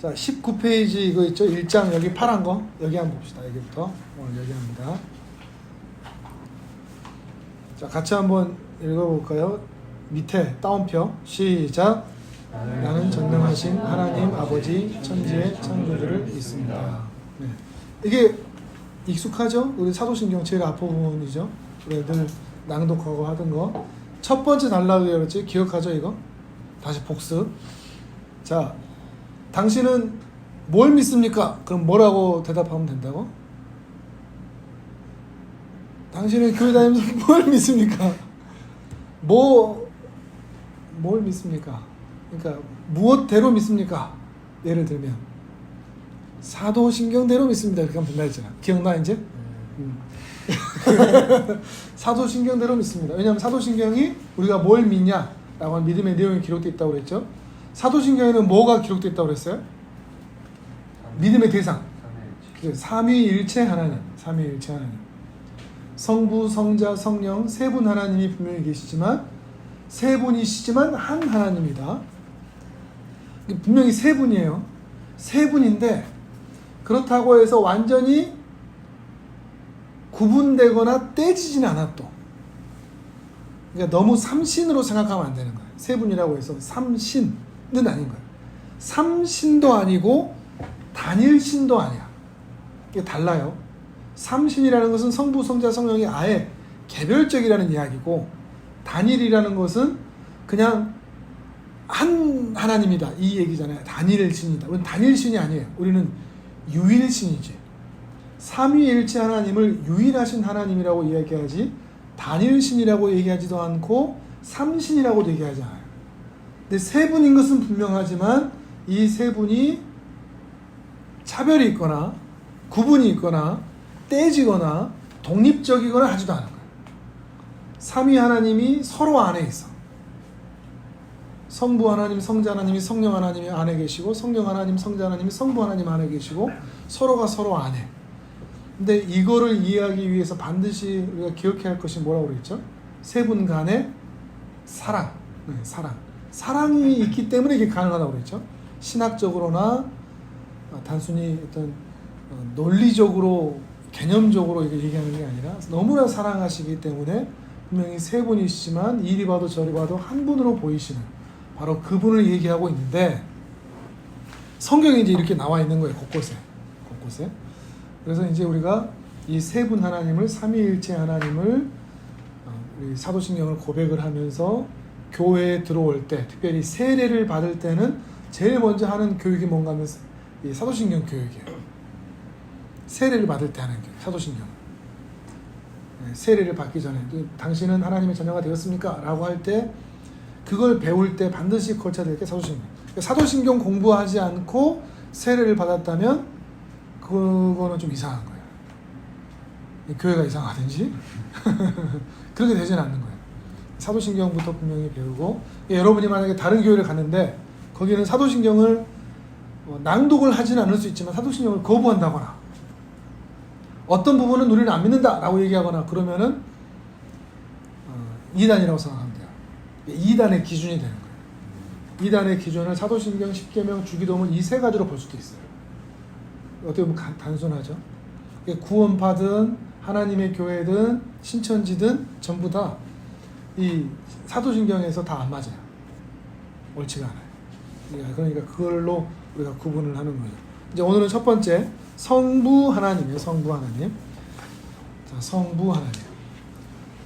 자, 19페이지 이거 있죠? 1장 여기 파란 거. 여기 한번 봅시다. 여기부터. 오늘 여기 합니다. 자, 같이 한번 읽어볼까요? 밑에 따옴표. 시작. 나는 전능하신 하나님 아버지 천지의 창조주를 믿습니다. 네. 이게 익숙하죠? 우리 사도신경 제일 앞부분이죠? 우리 늘 낭독하고 하던 거. 첫 번째 달라고 그랬지? 기억하죠, 이거? 다시 복습. 자, 당신은 뭘 믿습니까? 그럼 뭐라고 대답하면 된다고? 당신은 교회 다니면서 뭘 믿습니까? 뭘 믿습니까? 그러니까 무엇대로 믿습니까? 예를 들면 사도신경대로 믿습니다. 이렇게 하면 된다 했잖아. 기억나 이제? 사도신경대로 믿습니다. 왜냐하면 사도신경이 우리가 뭘 믿냐라고 하는 믿음의 내용이 기록되어 있다고 그랬죠. 사도신경에는 뭐가 기록되어 있다고 그랬어요? 믿음의 대상. 삼위일체 하나님. 삼위일체 하나님. 성부, 성자, 성령 세 분 하나님이 분명히 계시지만 세 분이시지만 한 하나님이다. 분명히 세 분이에요. 세 분인데 그렇다고 해서 완전히 구분되거나 떼지진 않아 또. 그러니까 너무 삼신으로 생각하면 안 되는 거예요. 세 분이라고 해서 삼신은 아닌 거예요. 삼신도 아니고 단일신도 아니야. 이게 달라요. 삼신이라는 것은 성부, 성자, 성령이 아예 개별적이라는 이야기고 단일이라는 것은 그냥 한 하나님이다 이 얘기잖아요. 단일신이다. 우리는 단일신이 아니에요. 우리는 유일신이지. 삼위일체 하나님을 유일하신 하나님이라고 이야기하지 단일신이라고 얘기하지도 않고 삼신이라고도 얘기하지 않아요. 근데 세 분인 것은 분명하지만 이 세 분이 차별이 있거나 구분이 있거나 떼지거나 독립적이거나 하지도 않은 거예요. 삼위 하나님이 서로 안에 있어. 성부 하나님, 성자 하나님이 성령 하나님이 안에 계시고 성령 하나님, 성자 하나님이 성부 하나님 안에 계시고 서로가 서로 안에. 근데 이거를 이해하기 위해서 반드시 우리가 기억해야 할 것이 뭐라고 그랬죠? 세 분 간의 사랑. 네, 사랑. 사랑이 있기 때문에 이게 가능하다고 그랬죠? 신학적으로나 단순히 어떤 논리적으로 개념적으로 이게 얘기하는 게 아니라 너무나 사랑하시기 때문에 분명히 세 분이시지만 이리 봐도 저리 봐도 한 분으로 보이시는 바로 그분을 얘기하고 있는데 성경에 이제 이렇게 나와 있는 거예요. 곳곳에. 그래서 이제 우리가 이 세 분 하나님을 삼위일체 하나님을 우리 사도신경을 고백을 하면서 교회에 들어올 때 특별히 세례를 받을 때는 제일 먼저 하는 교육이 뭔가 하면 이 사도신경 교육이에요. 세례를 받을 때 하는 교육, 사도신경. 세례를 받기 전에 당신은 하나님의 자녀가 되었습니까? 라고 할 때 그걸 배울 때 반드시 거쳐야 될 게 사도신경. 그러니까 사도신경 공부하지 않고 세례를 받았다면 그거는 좀 이상한 거예요. 교회가 이상하든지 그렇게 되지는 않는 거예요. 사도신경부터 분명히 배우고 여러분이 만약에 다른 교회를 갔는데 거기는 사도신경을 낭독을 하지는 않을 수 있지만 사도신경을 거부한다거나 어떤 부분은 우리는 안 믿는다 라고 얘기하거나 그러면은 이단이라고 생각하면 돼요. 이단의 기준이 되는 거예요. 이단의 기준을 사도신경, 십계명, 주기도문 이 세 가지로 볼 수도 있어요. 어떻게 보면 단순하죠. 구원받은 하나님의 교회든 신천지든 전부 다 이 사도신경에서 다 안 맞아요. 옳지가 않아요. 그러니까 그걸로 우리가 구분을 하는 거예요. 이제 오늘은 첫 번째 성부 하나님이에요. 성부 하나님. 자, 성부 하나님.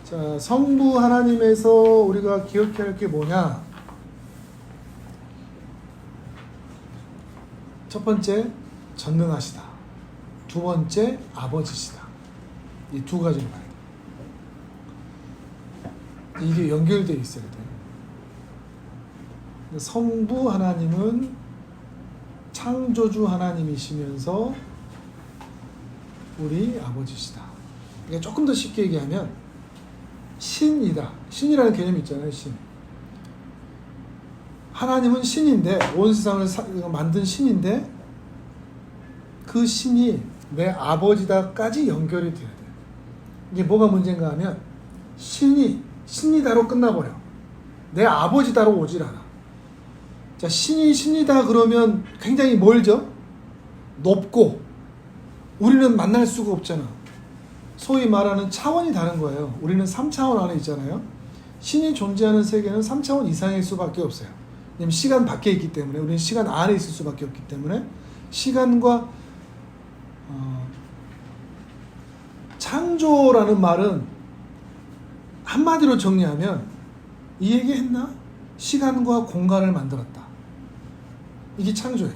자, 성부 하나님에서 우리가 기억해야 할 게 뭐냐? 첫 번째 전능하시다. 두 번째 아버지시다. 이 두 가지를 봐야 돼요. 이게 연결되어 있어야 돼요. 성부 하나님은 창조주 하나님이시면서 우리 아버지시다. 그러니까 조금 더 쉽게 얘기하면 신이다. 신이라는 개념이 있잖아요. 신. 하나님은 신인데 온 세상을 만든 신인데 그 신이 내 아버지다까지 연결이 돼야 돼요. 이게 뭐가 문제인가 하면 신이다로 끝나버려. 내 아버지다로 오질 않아. 자, 신이 신이다 그러면 굉장히 멀죠? 높고 우리는 만날 수가 없잖아. 소위 말하는 차원이 다른 거예요. 우리는 3차원 안에 있잖아요. 신이 존재하는 세계는 3차원 이상일 수밖에 없어요. 왜냐면 시간 밖에 있기 때문에, 우리는 시간 안에 있을 수밖에 없기 때문에, 시간과 창조라는 말은 한마디로 정리하면 이 얘기 했나? 시간과 공간을 만들었다. 이게 창조예요.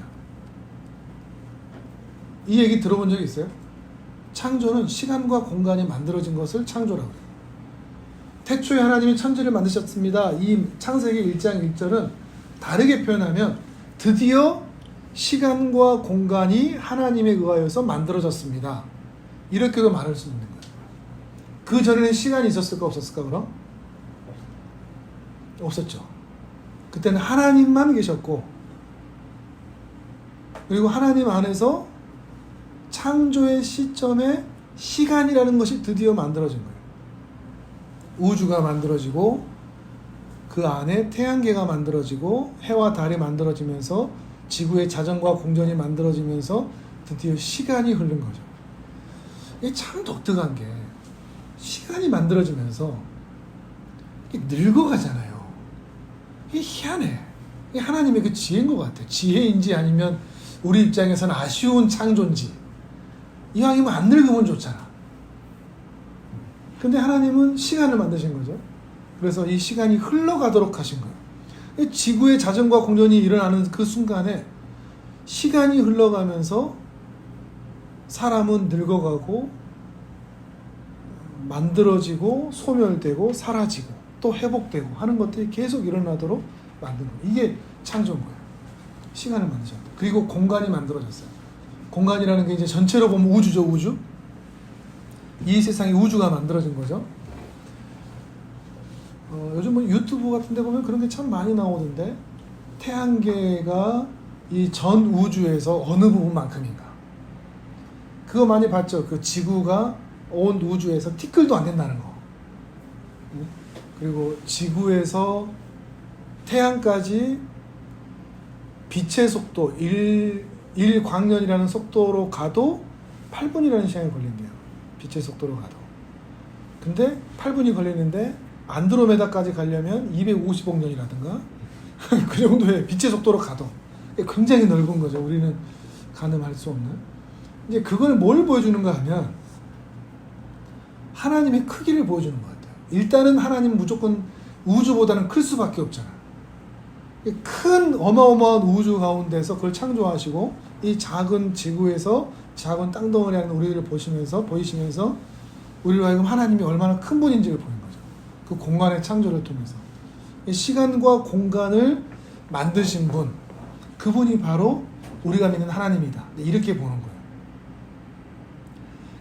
이 얘기 들어본 적 있어요? 창조는 시간과 공간이 만들어진 것을 창조라고 해요. 태초에 하나님이 천지를 만드셨습니다. 이 창세기 1장 1절은 다르게 표현하면 드디어 시간과 공간이 하나님에 의하여서 만들어졌습니다. 이렇게도 말할 수 있는 거예요. 그 전에는 시간이 있었을까 없었을까 그럼? 없었죠. 그때는 하나님만 계셨고, 그리고 하나님 안에서 창조의 시점에 시간이라는 것이 드디어 만들어진 거예요. 우주가 만들어지고 그 안에 태양계가 만들어지고 해와 달이 만들어지면서 지구의 자전과 공전이 만들어지면서 드디어 시간이 흐른 거죠. 이게 참 독특한 게, 시간이 만들어지면서 늙어가잖아요. 이게 희한해. 이게 하나님의 그 지혜인 것 같아. 지혜인지 아니면 우리 입장에서는 아쉬운 창조인지. 이왕이면 안 늙으면 좋잖아. 근데 하나님은 시간을 만드신 거죠. 그래서 이 시간이 흘러가도록 하신 거예요. 지구의 자전과 공전이 일어나는 그 순간에 시간이 흘러가면서 사람은 늙어가고 만들어지고 소멸되고 사라지고 또 회복되고 하는 것들이 계속 일어나도록 만든 거예요. 이게 창조인 거예요. 시간을 만드셨다. 그리고 공간이 만들어졌어요. 공간이라는 게 이제 전체로 보면 우주죠, 우주. 이 세상에 우주가 만들어진 거죠. 요즘 뭐 유튜브 같은 데 보면 그런 게 참 많이 나오던데, 태양계가 이 전 우주에서 어느 부분만큼인가. 그거 많이 봤죠. 그 지구가 온 우주에서 티끌도 안 된다는 거. 그리고 지구에서 태양까지 빛의 속도 1광년이라는 속도로 가도 8분이라는 시간이 걸린대요. 빛의 속도로 가도. 근데 8분이 걸리는데 안드로메다까지 가려면 250억 년이라든가 그 정도의 빛의 속도로 가도 굉장히 넓은 거죠. 우리는 가늠할 수 없는. 이제 그걸 뭘 보여주는가 하면 하나님의 크기를 보여주는 것 같아요. 일단은 하나님은 무조건 우주보다는 클 수밖에 없잖아. 큰 어마어마한 우주 가운데서 그걸 창조하시고 이 작은 지구에서 작은 땅덩어리 하는 우리를 보이시면서 우리로 하여금 하나님이 얼마나 큰 분인지를 보는 거죠. 그 공간의 창조를 통해서. 시간과 공간을 만드신 분, 그분이 바로 우리가 믿는 하나님이다. 이렇게 보는 거예요.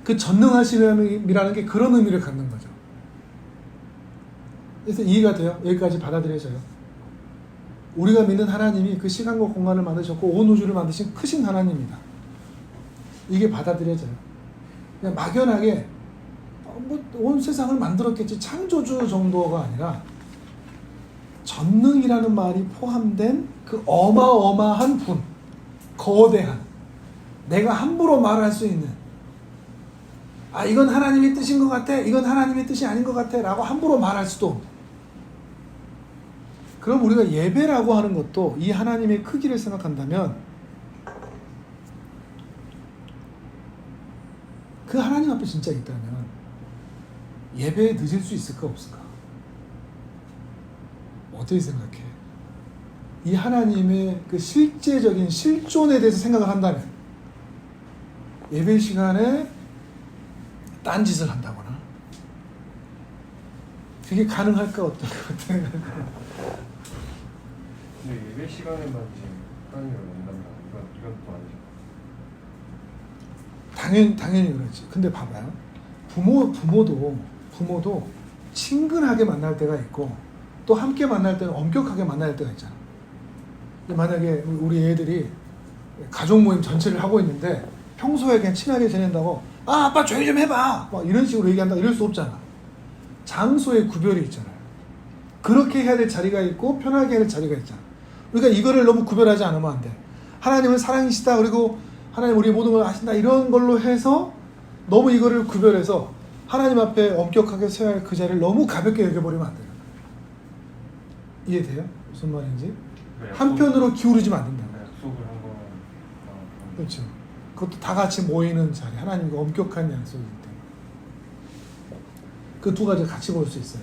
그 전능하심이라는 게 그런 의미를 갖는 거죠. 그래서 이해가 돼요? 여기까지 받아들여져요? 우리가 믿는 하나님이 그 시간과 공간을 만드셨고 온 우주를 만드신 크신 하나님이다. 이게 받아들여져요. 그냥 막연하게 온 세상을 만들었겠지, 창조주 정도가 아니라 전능이라는 말이 포함된 그 어마어마한 분, 거대한, 내가 함부로 말할 수 있는, 이건 하나님의 뜻인 것 같아, 이건 하나님의 뜻이 아닌 것 같아 라고 함부로 말할 수도 없는. 그럼 우리가 예배라고 하는 것도 이 하나님의 크기를 생각한다면 그 하나님 앞에 진짜 있다면 예배에 늦을 수 있을까 없을까? 어떻게 생각해? 이 하나님의 그 실제적인 실존에 대해서 생각을 한다면 예배 시간에 딴짓을 한다거나 그게 가능할까 어떨까? 근데 예배 시간에만 지금 하나님을 만난다. 이건 또 아니죠. 당연히 그렇지. 근데 봐봐요. 부모도 친근하게 만날 때가 있고 또 함께 만날 때는 엄격하게 만날 때가 있잖아. 만약에 우리 애들이 가족 모임 전체를 하고 있는데 평소에 그냥 친하게 지낸다고 아빠 조용히 좀 해봐 막 이런 식으로 얘기한다 이럴 수 없잖아. 장소의 구별이 있잖아요. 그렇게 해야 될 자리가 있고 편하게 해야 될 자리가 있잖아. 그러니까 이거를 너무 구별하지 않으면 안 돼. 하나님은 사랑이시다. 그리고 하나님 우리 모든 걸 아신다. 이런 걸로 해서 너무 이거를 구별해서 하나님 앞에 엄격하게 서야 할 그 자리를 너무 가볍게 여겨버리면 안 돼요. 이해돼요? 무슨 말인지? 한편으로 기울이지면 안 된다. 약속을 한번 그렇죠. 그것도 다 같이 모이는 자리. 하나님과 엄격한 약속이기 때문에. 그 두 가지를 같이 볼 수 있어요.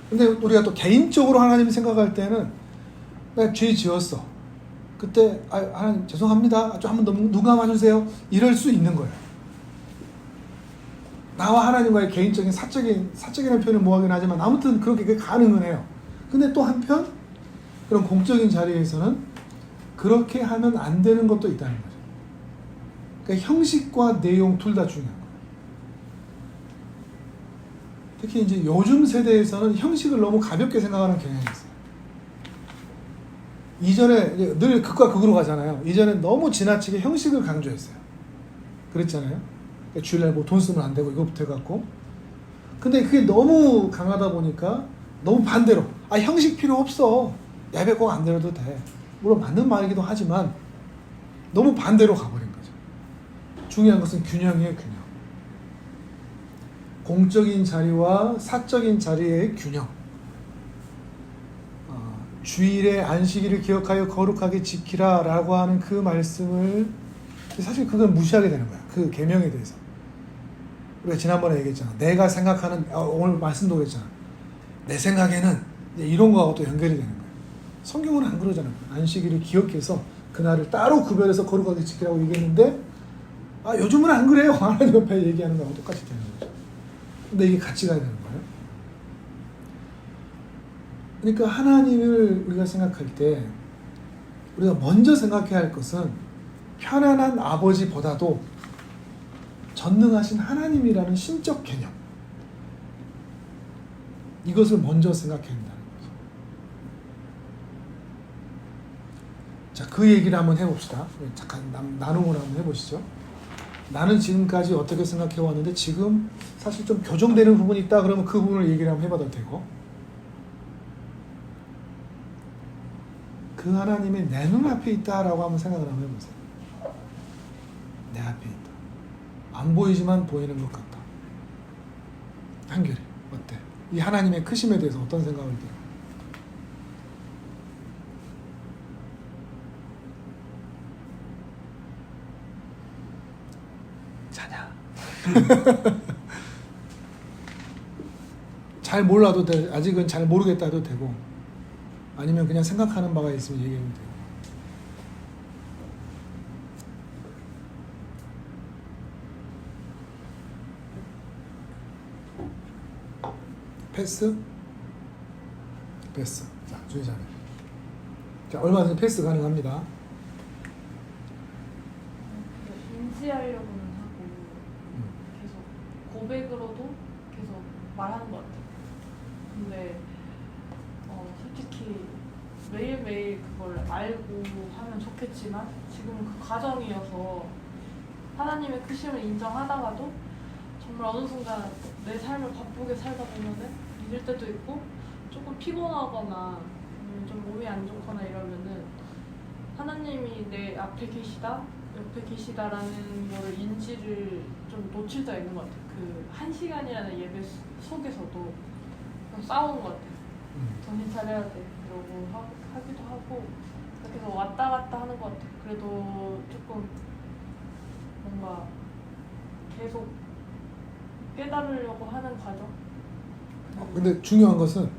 근데 우리가 또 개인적으로 하나님이 생각할 때는 내가 죄 지었어. 그때 하나님 죄송합니다. 좀 한번 눈 감아주세요. 이럴 수 있는 거예요. 나와 하나님과의 개인적인 사적이라는 표현을 뭐하긴 하지만 아무튼 그렇게 가능은 해요. 근데 또 한편 그런 공적인 자리에서는 그렇게 하면 안 되는 것도 있다는 거죠. 그러니까 형식과 내용 둘 다 중요한 거예요. 특히 이제 요즘 세대에서는 형식을 너무 가볍게 생각하는 경향이 있어요. 이전에 늘 극과 극으로 가잖아요. 이전엔 너무 지나치게 형식을 강조했어요. 그랬잖아요. 그러니까 주일날 뭐 돈 쓰면 안 되고 이거부터 해갖고. 근데 그게 너무 강하다 보니까 너무 반대로 형식 필요 없어. 예배 꼭 안 드려도 돼. 물론 맞는 말이기도 하지만 너무 반대로 가버린 거죠. 중요한 것은 균형이에요. 균형. 공적인 자리와 사적인 자리의 균형. 주일에 안식일을 기억하여 거룩하게 지키라 라고 하는 그 말씀을 사실 그걸 무시하게 되는 거야. 그 계명에 대해서. 우리가 지난번에 얘기했잖아. 내가 생각하는 오늘 말씀도 그랬잖아. 내 생각에는 이런 거하고 또 연결이 되는 거야. 성경은 안 그러잖아요. 안식일을 기억해서 그날을 따로 구별해서 거룩하게 지키라고 얘기했는데 요즘은 안 그래요. 하나님 옆에 얘기하는 거하고 똑같이 되는 거죠. 근데 이게 같이 가야 되는 거예요. 그러니까 하나님을 우리가 생각할 때 우리가 먼저 생각해야 할 것은 편안한 아버지보다도 전능하신 하나님이라는 신적 개념, 이것을 먼저 생각해야 한다는 거죠. 자, 그 얘기를 한번 해봅시다. 잠깐 나눔을 한번 해보시죠. 나는 지금까지 어떻게 생각해 왔는데 지금 사실 좀 교정되는 부분이 있다 그러면 그 부분을 얘기를 한번 해봐도 되고, 그 하나님이 내 눈앞에 있다라고 한번 생각을 한번 해보세요. 내 앞에 있다. 안 보이지만 보이는 것 같다. 한결이 어때? 이 하나님의 크심에 대해서 어떤 생각을 들어요? 자냐? 잘 몰라도 돼. 아직은 잘 모르겠다 해도 되고, 아니면 그냥 생각하는 바가 있으면 얘기하면 돼요. 패스? 패스. 자, 주의자네. 자, 얼마든지 패스 가능합니다. 인지하려고는 하고 계속 고백으로도 계속 말하는 것 같아요. 근데 솔직히 매일매일 그걸 알고 하면 좋겠지만 지금은 그 과정이어서 하나님의 크심을 인정하다가도 정말 어느 순간 내 삶을 바쁘게 살다 보면은 잊을 때도 있고 조금 피곤하거나 좀 몸이 안 좋거나 이러면은 하나님이 내 앞에 계시다, 옆에 계시다라는 거를 인지를 좀 놓칠 때가 있는 것 같아요. 그 1시간이라는 예배 속에서도 좀 싸우는 것 같아요. 정신 차려야 돼 이러고 하기도 하고 그래서 왔다 갔다 하는 것 같아요. 그래도 조금 뭔가 계속 깨달으려고 하는 과정? 근데 중요한 것은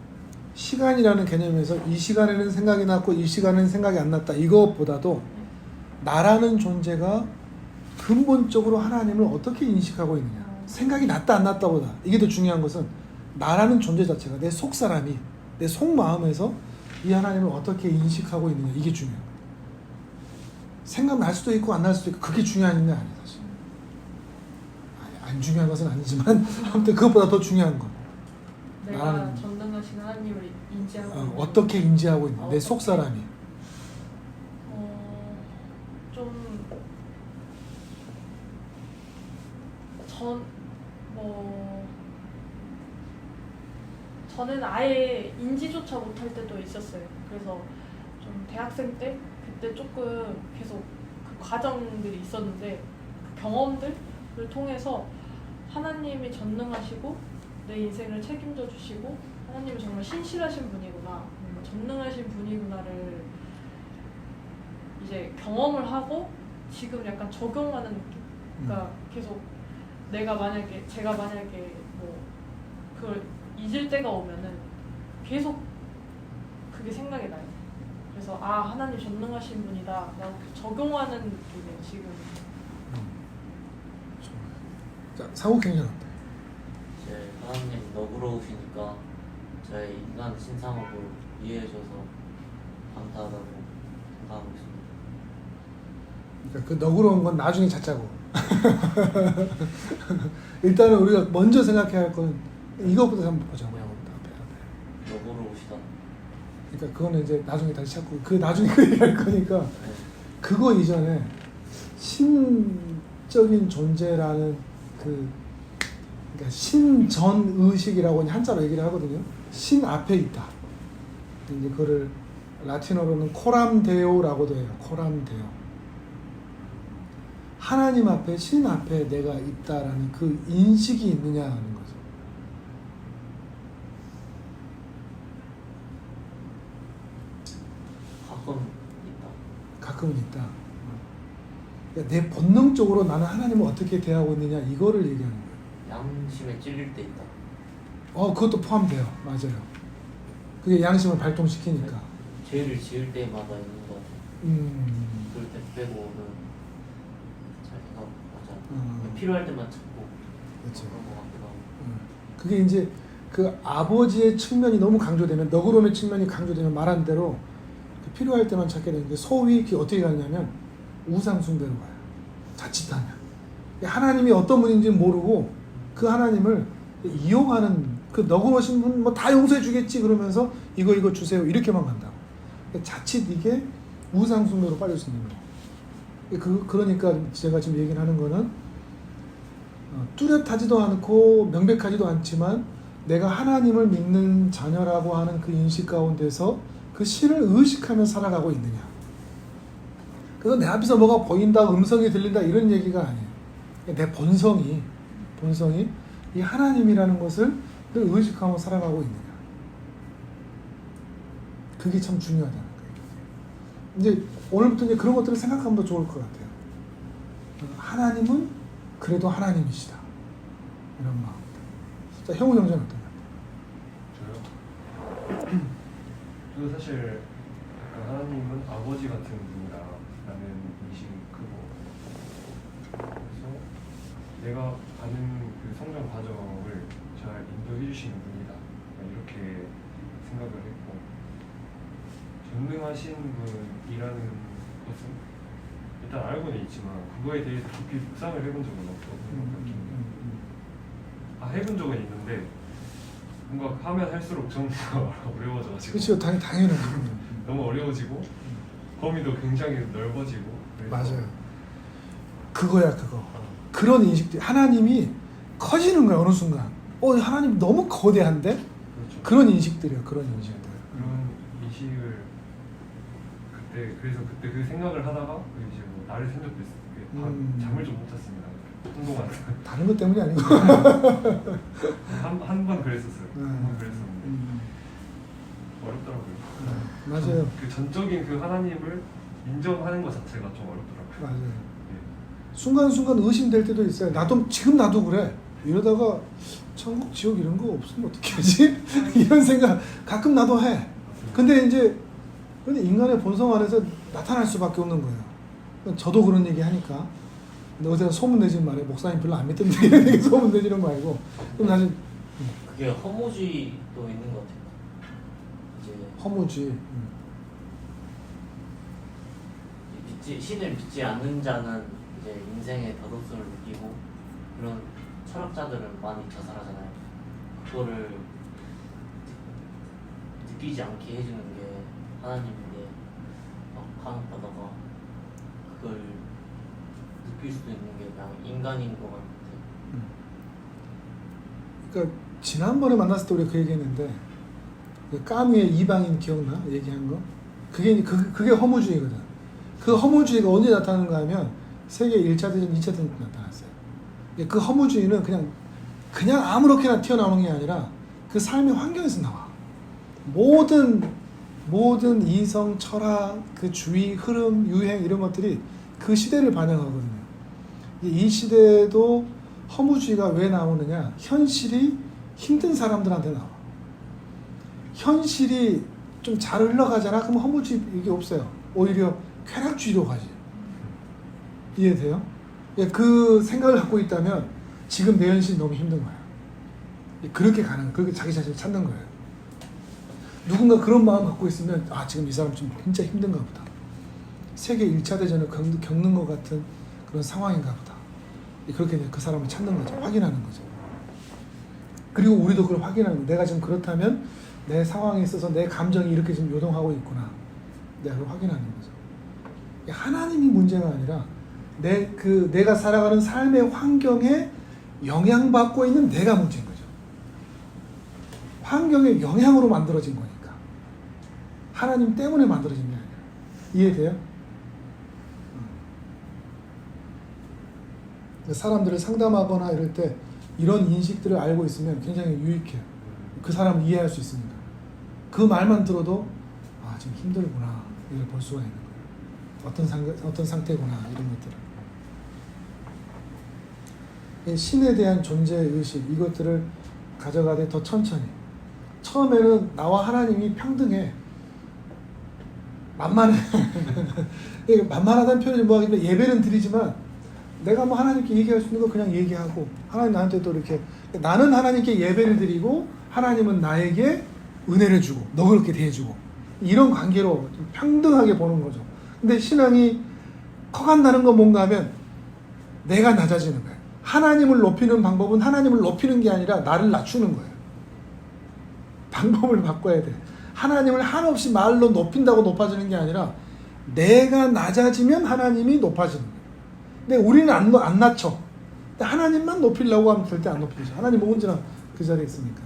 시간이라는 개념에서 이 시간에는 생각이 났고 이 시간에는 생각이 안 났다, 이것보다도 나라는 존재가 근본적으로 하나님을 어떻게 인식하고 있느냐, 생각이 났다 안 났다보다 이게 더 중요한 것은 나라는 존재 자체가 내 속사람이 내 속마음에서 이 하나님을 어떻게 인식하고 있느냐, 이게 중요해요. 생각날 수도 있고 안 날 수도 있고 그게 중요한 게 아니에요. 사실 안 중요한 것은 아니지만 아무튼 그것보다 더 중요한 건 내가 전능하신 하나님을 인지하고 있는 어떻게 인지하고 있는 내 속사람이. 전에는 아예 인지조차 못할 때도 있었어요. 그래서 좀 좀 대학생 때 그때 조금 계속 그 과정들이 있었는데 그 경험들을 통해서 하나님이 전능하시고 내 인생을 책임져 주시고 하나님이 정말 신실하신 분이구나, 전능하신 분이구나를 이제 경험을 하고 지금 약간 적용하는 느낌. 그러니까 계속 제가 만약에 뭐 그걸 잊을 때가 오면은 계속 그게 생각이 나요. 그래서 하나님 전능하신 분이다 라고 적용하는 느낌이에요 지금. 자, 사고 경전 어때? 이제 하나님 너그러우시니까 저의 인간 신상업을 이해해줘서 감사하다고 생각하고 있습니다. 그러니까 그 너그러운 건 나중에 찾자고. 일단은 우리가 먼저 생각해야 할 건 이것부터 한번 보자고요. 앞에. 너그러우시다. 그러니까 그거는 이제 나중에 다시 찾고 그 나중에 그 얘기할 거니까 네. 그거 이전에 신적인 존재라는 그러니까 신전 의식이라고 한자로 얘기를 하거든요. 신 앞에 있다. 이제 그거를 라틴어로는 코람 데오라고도 해요. 코람 데오. 하나님 앞에 신 앞에 내가 있다라는 그 인식이 있느냐는 거죠. 가끔 있다. 가끔은 있다. 그러니까 내 본능적으로 나는 하나님을 어떻게 대하고 있느냐 이거를 얘기하는 거예요. 양심에 찔릴 때 있다. 그것도 포함돼요. 맞아요. 그게 양심을 발동시키니까. 죄를 지을 때마다 있는 것 같아요. 그럴 때 빼고는 잘 생각 맞아. 필요할 때만 찾고 그렇죠. 그런 것 같기도 하고. 그게 이제 그 아버지의 측면이 너무 강조되면 너그러움의 측면이 강조되면 말한 대로 그 필요할 때만 찾게 되는 게 소위 그게 어떻게 가냐면 우상숭배로 가요. 자칫하면 하나님이 어떤 분인지 모르고 그 하나님을 이용하는 그 너그러우신 분 뭐 다 용서해 주겠지 그러면서 이거 주세요 이렇게만 간다고. 자칫 이게 우상숭배로 빠질 수 있는 거예요. 그러니까 제가 지금 얘기를 하는 거는 뚜렷하지도 않고 명백하지도 않지만 내가 하나님을 믿는 자녀라고 하는 그 인식 가운데서 그 신을 의식하며 살아가고 있느냐. 그래서 내 앞에서 뭐가 보인다, 음성이 들린다 이런 얘기가 아니에요. 내 본성이 이 하나님이라는 것을 늘 의식하며 살아가고 있느냐. 그게 참 중요하다는 거예요. 이제 오늘부터 이제 그런 것들을 생각하면 더 좋을 것 같아요. 하나님은 그래도 하나님이시다. 이런 마음. 자, 형우 형제는 어떠냐? 저도 사실 약간 하나님은 아버지 같은 분이다라는 인식이 크고, 그래서 내가 가는 그 성장 과정을 잘 인도해 주시는 분이다 이렇게 생각을 했고, 전능하신 분이라는 것은 일단 알고는 있지만 그거에 대해서 깊이 묵상을 해본 적은 없거든요. 해본 적은 있는데 뭔가 하면 할수록 좀 더 어려워져가지고. 그렇죠. 당연하죠. 너무 어려워지고 범위도 굉장히 넓어지고. 맞아요. 그거야 그거. 그런 인식들 하나님이 커지는 거야 어느 순간. 하나님 너무 거대한데? 그렇죠. 그런 인식들이야. 그런 인식들. 그런 인식을 그래서 그때 그 생각을 하다가 이제 뭐 날을 샌 적도 있어요. 잠을 좀 못 잤습니다. 한동안. 다른 것 때문이 아니고. 한 번 그랬었어요. 한 번 그랬었는데 어렵더라고요. 맞아요. 그 전적인 그 하나님을 인정하는 것 자체가 좀 어렵더라고요. 맞아요. 네. 순간순간 의심될 때도 있어요. 지금 나도 그래. 이러다가 천국 지옥 이런 거 없으면 어떻게 하지? 이런 생각 가끔 나도 해. 근데 인간의 본성 안에서 나타날 수밖에 없는 거예요. 저도 그런 얘기 하니까. 근데 어제는 소문 내지는 말해. 목사님 별로 안 믿던데 이런 얘기 소문 내지는 거 아니고. 그럼 사실 그게 허무주의도 있는 것 같아요. 이제 허무지. 신을 믿지 않는 자는 이제 인생의 덧없음을 느끼고 그런 철학자들은 많이 자살하잖아요. 그거를 느끼지 않게 해주는 게 하나님인데 막 간혹가다가 그걸 느낄 수도 있는 게 그냥 인간인 것 같아요. 그러니까 지난번에 만났을 때 우리가 그 얘기했는데 그 까미의 이방인 기억나? 얘기한 거? 그게 허무주의거든. 그 허무주의가 언제 나타나는가 하면 세계 1차 대전, 2차 대전 때 나타났어요. 그 허무주의는 그냥 아무렇게나 튀어나오는 게 아니라 그 삶의 환경에서 나와. 모든 이성, 철학, 그 주의, 흐름, 유행 이런 것들이 그 시대를 반영하거든요. 이 시대에도 허무주의가 왜 나오느냐? 현실이 힘든 사람들한테 나와. 현실이 좀 잘 흘러가잖아? 그럼 허무주의 이게 없어요. 오히려 쾌락주의로 가지. 이해돼요? 그 생각을 갖고 있다면 지금 내 현실이 너무 힘든 거야. 그렇게 자기 자신을 찾는 거예요. 누군가 그런 마음 갖고 있으면 지금 이 사람 좀 진짜 힘든가 보다. 세계 1차 대전을 겪는 것 같은 그런 상황인가 보다. 그렇게 그 사람을 찾는 거죠. 확인하는 거죠. 그리고 우리도 그걸 확인하는 거예요. 내가 지금 그렇다면 내 상황에 있어서 내 감정이 이렇게 지금 요동하고 있구나. 내가 그걸 확인하는 거죠. 하나님이 문제가 아니라 내가 살아가는 삶의 환경에 영향받고 있는 내가 문제인 거죠. 환경의 영향으로 만들어진 거니까. 하나님 때문에 만들어진 게 아니라. 이해돼요? 사람들을 상담하거나 이럴 때 이런 인식들을 알고 있으면 굉장히 유익해요. 그 사람을 이해할 수 있습니다. 그 말만 들어도 지금 힘들구나 이걸 볼 수가 있는 거예요. 어떤 상태구나 이런 것들을. 신에 대한 존재의식 이것들을 가져가되 더 천천히. 처음에는 나와 하나님이 평등해. 만만해. 만만하다는 표현이 뭐하길래 예배는 드리지만 내가 뭐 하나님께 얘기할 수 있는 거 그냥 얘기하고 하나님 나한테 또 이렇게 나는 하나님께 예배를 드리고 하나님은 나에게 은혜를 주고 너 그렇게 대해주고 이런 관계로 좀 평등하게 보는 거죠. 근데 신앙이 커간다는 건 뭔가 하면 내가 낮아지는 거예요. 하나님을 높이는 방법은 하나님을 높이는 게 아니라 나를 낮추는 거예요. 방법을 바꿔야 돼. 하나님을 한없이 말로 높인다고 높아지는 게 아니라 내가 낮아지면 하나님이 높아지는 거예요. 근데 우리는 안 낮춰. 근데 하나님만 높이려고 하면 절대 안 높이죠. 하나님은 언제나 그 자리에 있으니까.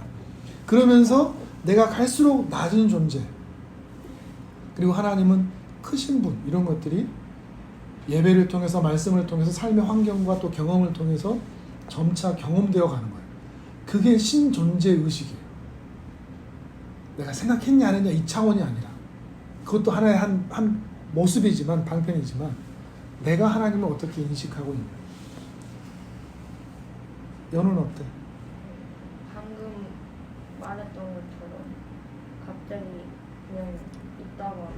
그러면서 내가 갈수록 낮은 존재. 그리고 하나님은 크신 분. 이런 것들이 예배를 통해서 말씀을 통해서 삶의 환경과 또 경험을 통해서 점차 경험되어 가는 거예요. 그게 신존재의식이에요. 내가 생각했냐 안 했냐 이 차원이 아니라 그것도 하나의 한 모습이지만 방편이지만 내가 하나님을 어떻게 인식하고 있냐. 연우는 어때? 방금 말했던 것처럼 갑자기 그냥 있다가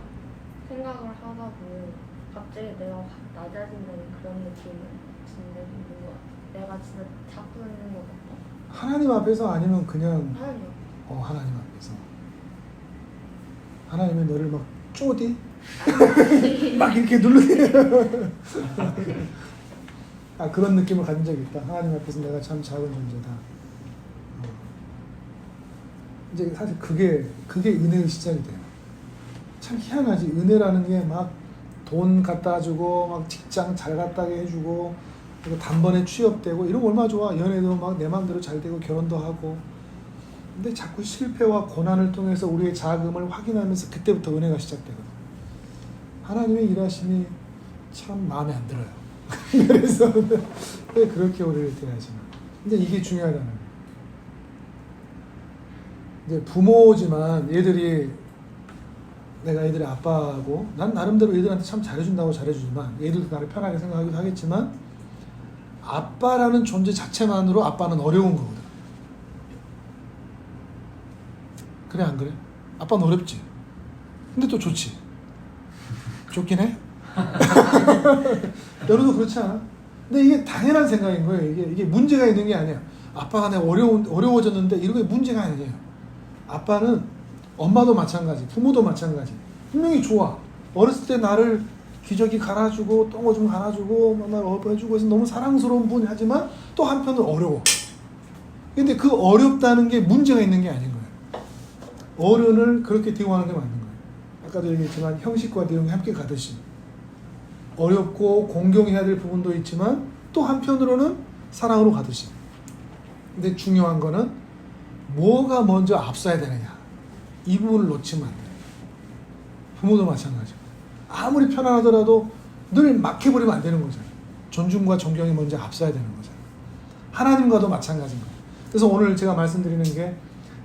생각을 하다 보면 갑자기 내가 확 낮아진다는 그런 느낌을 드는데 뭔가 내가 진짜 잡고 있는 것 같다. 하나님 앞에서 아니면 그냥 하나님 하나님 앞에서 하나님이 너를 막 쪼디 막 이렇게 누르게 그런 느낌을 가진 적이 있다. 하나님 앞에서 내가 참 작은 존재다. 이제 사실 그게 은혜의 시작이 돼요. 참 희한하지. 은혜라는 게 막 돈 갖다 주고 막 직장 잘 갖다 해주고 그리고 단번에 취업되고 이런 거 얼마나 좋아. 연애도 막 내 마음대로 잘 되고 결혼도 하고. 근데 자꾸 실패와 고난을 통해서 우리의 자금을 확인하면서 그때부터 은혜가 시작되거든. 하나님의 일하심이 참 마음에 안 들어요. 그래서 왜 그렇게 우리를 대하시나. 근데 이게 중요하다는 거예요. 이제 부모지만 내가 애들의 아빠고 난 나름대로 애들한테 참 잘해준다고 잘해주지만 애들도 나를 편하게 생각하기도 하겠지만 아빠라는 존재 자체만으로 아빠는 어려운 거거든. 그래 안 그래? 아빠는 어렵지. 근데 또 좋지. 좋긴 해. 너도 그렇지 않아? 근데 이게 당연한 생각인 거예요. 이게 문제가 있는 게 아니야. 아빠가 내가 어려워졌는데 이런 게 문제가 아니에요. 아빠는 엄마도 마찬가지, 부모도 마찬가지. 분명히 좋아. 어렸을 때 나를 기저귀 갈아주고 똥 오줌 갈아주고 나를 업어주고 해서 너무 사랑스러운 분이 하지만 또 한편으로 어려워. 근데 그 어렵다는 게 문제가 있는 게 아닌 거예요. 어른을 그렇게 대우하는 게 맞는 거예요. 아까도 얘기했지만 형식과 내용이 함께 가듯이 어렵고 공경해야 될 부분도 있지만 또 한편으로는 사랑으로 가듯이. 근데 중요한 거는 뭐가 먼저 앞서야 되느냐. 이 부분을 놓치면 안 돼요. 부모도 마찬가지고 아무리 편안하더라도 늘 막 해버리면 안 되는 거잖아요. 존중과 존경이 먼저 앞서야 되는 거잖아요. 하나님과도 마찬가지인 거예요. 그래서 오늘 제가 말씀드리는 게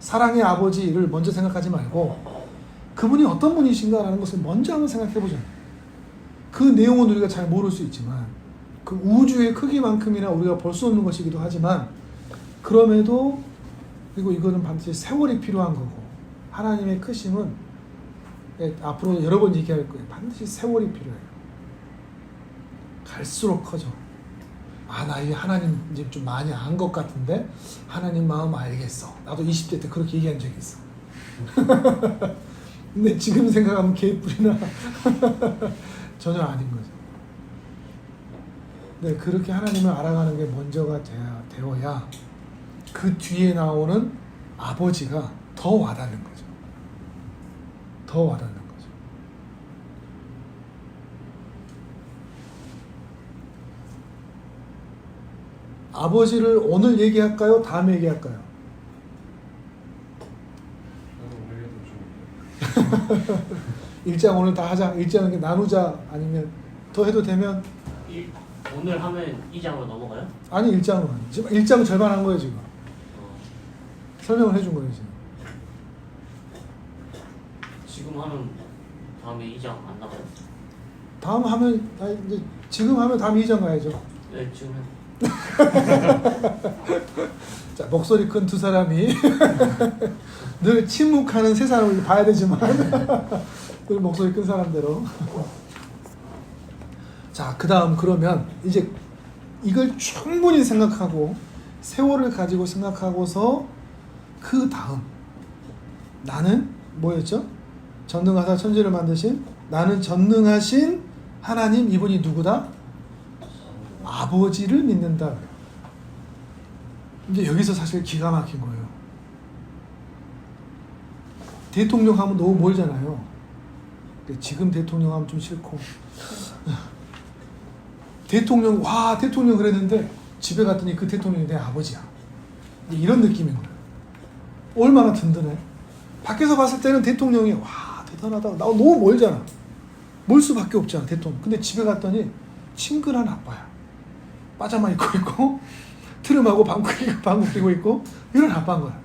사랑의 아버지를 먼저 생각하지 말고 그분이 어떤 분이신가라는 것을 먼저 한번 생각해 보자. 그 내용은 우리가 잘 모를 수 있지만 그 우주의 크기만큼이나 우리가 볼 수 없는 것이기도 하지만 그럼에도 그리고 이거는 반드시 세월이 필요한 거고 하나님의 크심은 앞으로 여러 번 얘기할 거예요. 반드시 세월이 필요해요. 갈수록 커져. 아, 나 이 하나님 이제 좀 많이 안 것 같은데 하나님 마음 알겠어. 나도 20대 때 그렇게 얘기한 적이 있어. 근데 지금 생각하면 개뿔이나 전혀 아닌 거죠. 네, 그렇게 하나님을 알아가는 게 먼저가 되어야 그 뒤에 나오는 아버지가 더 와닿는 거죠. 더 와닿는 거죠. 아버지를 오늘 얘기할까요? 다음에 얘기할까요? 나도 오늘 해도 좀 일장 오늘 다 하자. 일장 나누자. 아니면 더 해도 되면 오늘 하면 2장으로 넘어가요? 아니 1장은 지금 1장 절반 한 거예요 지금. 설명을 해준 거예요 지금. 지금 하면 다음에 2장 안 나가요? 다음 하면 이제 지금 하면 다음 2장 가야죠. 네, 지금 해. 자, 목소리 큰 두 사람이 늘 침묵하는 세 사람을 봐야 되지만 늘 목소리 큰 사람대로. 자, 그 다음 그러면 이제 이걸 충분히 생각하고 세월을 가지고 생각하고서 그 다음 나는 뭐였죠? 전능하사 천지를 만드신 나는 전능하신 하나님 이분이 누구다? 아버지를 믿는다. 이제 여기서 사실 기가 막힌 거예요. 대통령 하면 너무 멀잖아요. 지금 대통령 하면 좀 싫고 대통령 와 대통령 그랬는데 집에 갔더니 그 대통령이 내 아버지야. 이런 느낌인 거예요. 얼마나 든든해. 밖에서 봤을 때는 대통령이 와 대단하다. 나 너무 멀잖아. 멀 수밖에 없잖아 대통령. 근데 집에 갔더니 친근한 아빠야. 빠자마 입고 있고 트름하고 방구 끼고 있고 이런 아빠인 거야.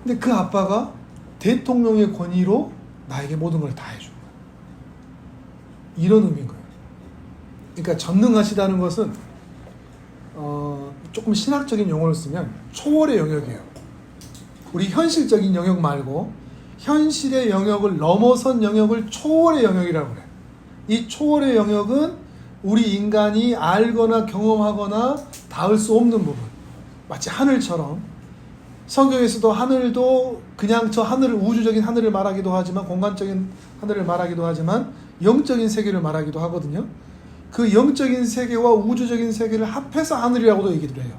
근데 그 아빠가 대통령의 권위로 나에게 모든 걸 다 해준 거야. 이런 의미인 거예요. 그러니까 전능하시다는 것은 조금 신학적인 용어를 쓰면 초월의 영역이에요. 우리 현실적인 영역 말고 현실의 영역을 넘어선 영역을 초월의 영역이라고 그래. 이 초월의 영역은 우리 인간이 알거나 경험하거나 닿을 수 없는 부분. 마치 하늘처럼 성경에서도 하늘도 그냥 저 하늘을 우주적인 하늘을 말하기도 하지만 공간적인 하늘을 말하기도 하지만 영적인 세계를 말하기도 하거든요. 그 영적인 세계와 우주적인 세계를 합해서 하늘이라고도 얘기를 해요.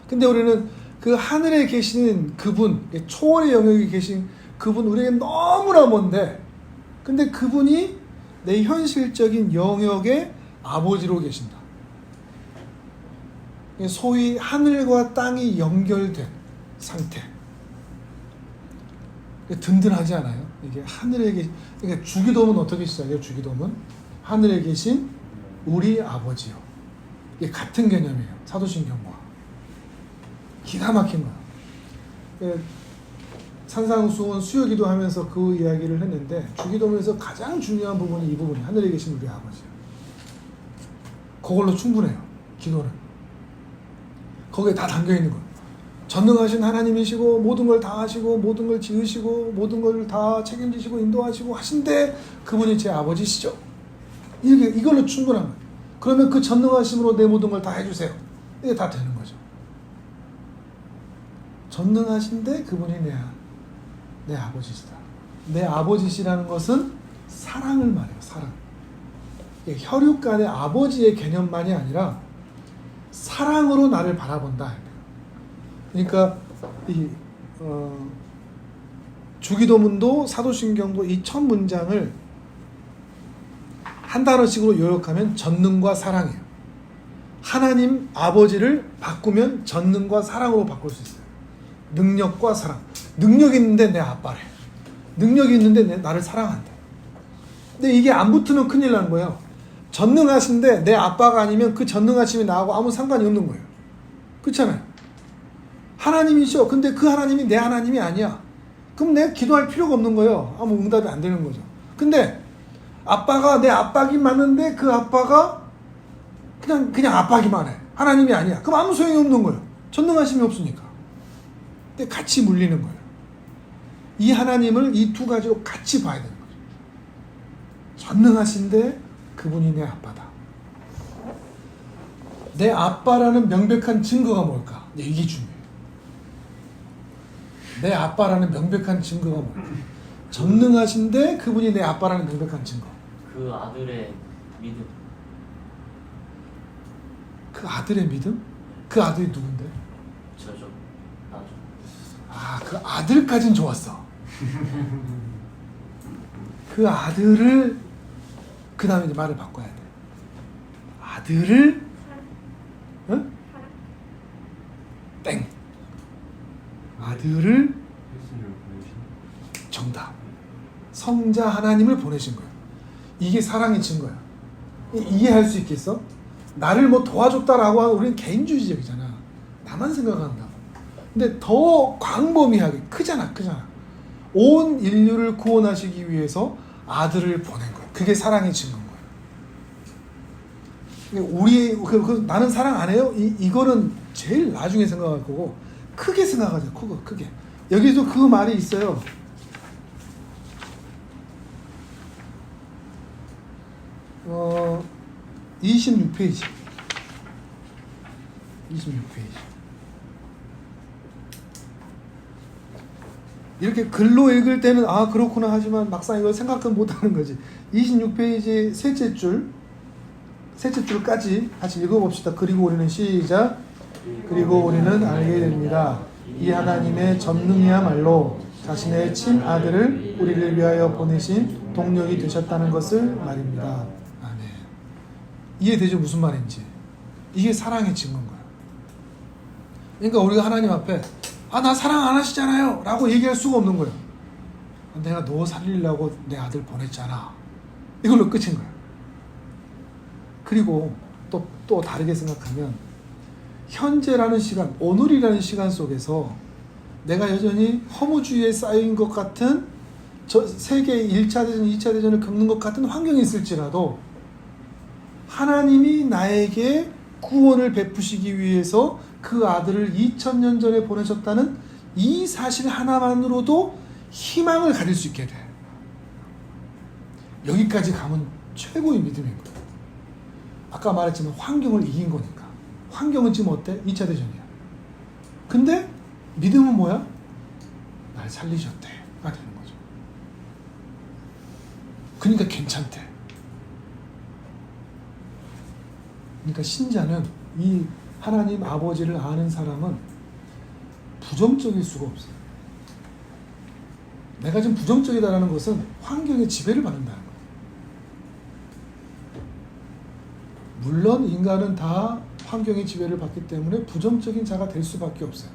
근데 우리는 그 하늘에 계신 그분, 초월의 영역에 계신 그분 우리에게 너무나 먼데 근데 그분이 내 현실적인 영역의 아버지로 계신다. 소위 하늘과 땅이 연결된 상태. 든든하지 않아요? 이게 하늘에 계신, 그러니까 주기도문 어떻게 시작해요? 주기도문 하늘에 계신 우리 아버지요. 이게 같은 개념이에요. 사도신경과 기가 막힌 거야. 산상수훈 수요기도 하면서 그 이야기를 했는데 주기도문에서 가장 중요한 부분이 이 부분이 하늘에 계신 우리 아버지요. 그걸로 충분해요. 기도는. 거기에 다 담겨있는 거예요. 전능하신 하나님이시고 모든 걸 다 하시고 모든 걸 지으시고 모든 걸 다 책임지시고 인도하시고 하신데 그분이 제 아버지시죠. 이걸로 충분한 거예요. 그러면 그 전능하심으로 내 모든 걸 다 해주세요. 이게 다 되는 거죠. 전능하신데 그분이 내 아버지시다. 내 아버지시라는 것은 사랑을 말해요. 사랑. 혈육 간의 아버지의 개념만이 아니라 사랑으로 나를 바라본다. 그러니까 주기도문도 사도신경도 이 첫 문장을 한 단어씩으로 요약하면 전능과 사랑이에요. 하나님 아버지를 바꾸면 전능과 사랑으로 바꿀 수 있어요. 능력과 사랑. 능력 있는데 내 아빠래. 능력이 있는데 나를 사랑한다. 근데 이게 안 붙으면 큰일 나는 거예요. 전능하신데 내 아빠가 아니면 그 전능하심이 나하고 아무 상관이 없는 거예요. 그렇잖아요. 하나님이셔. 근데 그 하나님이 내 하나님이 아니야. 그럼 내가 기도할 필요가 없는 거예요. 아무 응답이 안 되는 거죠. 근데 아빠가 내 아빠긴 맞는데 그 아빠가 그냥 아빠기만 해. 하나님이 아니야. 그럼 아무 소용이 없는 거예요. 전능하심이 없으니까. 근데 같이 물리는 거예요. 이 하나님을 이 두 가지로 같이 봐야 되는 거죠. 전능하신데 그분이 내 아빠다. 내 아빠라는 명백한 증거가 뭘까? 이게 중요해요. 내 아빠라는 명백한 증거가 뭘까? 전능하신데 그분이 내 아빠라는 명백한 증거. 그 아들의 믿음. 그 아들의 믿음? 그 아들이 누군데? 저죠. 나죠. 아, 그 아들까진 좋았어. 그 아들을 그 다음에 이제 말을 바꿔야 돼. 아들을 응? 땡. 아들을 예수님을 보내신 정답. 성자 하나님을 보내신 거야. 이게 사랑의 증거야. 이해할 수 있겠어? 나를 뭐 도와줬다라고 하면 우리는 개인주의적이잖아. 나만 생각한다. 근데 더 광범위하게 크잖아. 온 인류를 구원하시기 위해서 아들을 보낸 거야. 그게 사랑의 증거인 거야. 우리 나는 사랑 안 해요? 이거는 제일 나중에 생각할 거고 크게 생각하자. 크게. 여기도 그 말이 있어요. 어 26페이지. 26페이지. 이렇게 글로 읽을 때는 아 그렇구나 하지만 막상 이걸 생각은 못하는 거지. 26페이지 셋째 줄까지 같이 읽어봅시다. 그리고 우리는 시작. 그리고 우리는 알게 됩니다. 이 하나님의 전능이야말로 자신의 친아들을 우리를 위하여 보내신 동력이 되셨다는 것을 말입니다. 아멘. 이해되죠? 무슨 말인지. 이게 사랑의 증거인 거야. 그러니까 우리가 하나님 앞에 아, 나 사랑 안 하시잖아요 라고 얘기할 수가 없는 거예요. 내가 너 살리려고 내 아들 보냈잖아. 이걸로 끝인 거야. 그리고 또 다르게 생각하면 현재라는 시간, 오늘이라는 시간 속에서 내가 여전히 허무주의에 쌓인 것 같은 저 세계 1차 대전, 2차 대전을 겪는 것 같은 환경이 있을지라도 하나님이 나에게 구원을 베푸시기 위해서 그 아들을 2000년 전에 보내셨다는 이 사실 하나만으로도 희망을 가질 수 있게 돼. 여기까지 가면 최고의 믿음인 거야. 아까 말했지만 환경을 이긴 거니까. 환경은 지금 어때? 2차 대전이야. 근데 믿음은 뭐야? 날 살리셨대. 가 되는 거죠. 그러니까 괜찮대. 그러니까 신자는 이 하나님 아버지를 아는 사람은 부정적일 수가 없어요. 내가 지금 부정적이다라는 것은 환경의 지배를 받는다는 거예요. 물론 인간은 다 환경의 지배를 받기 때문에 부정적인 자가 될 수밖에 없어요.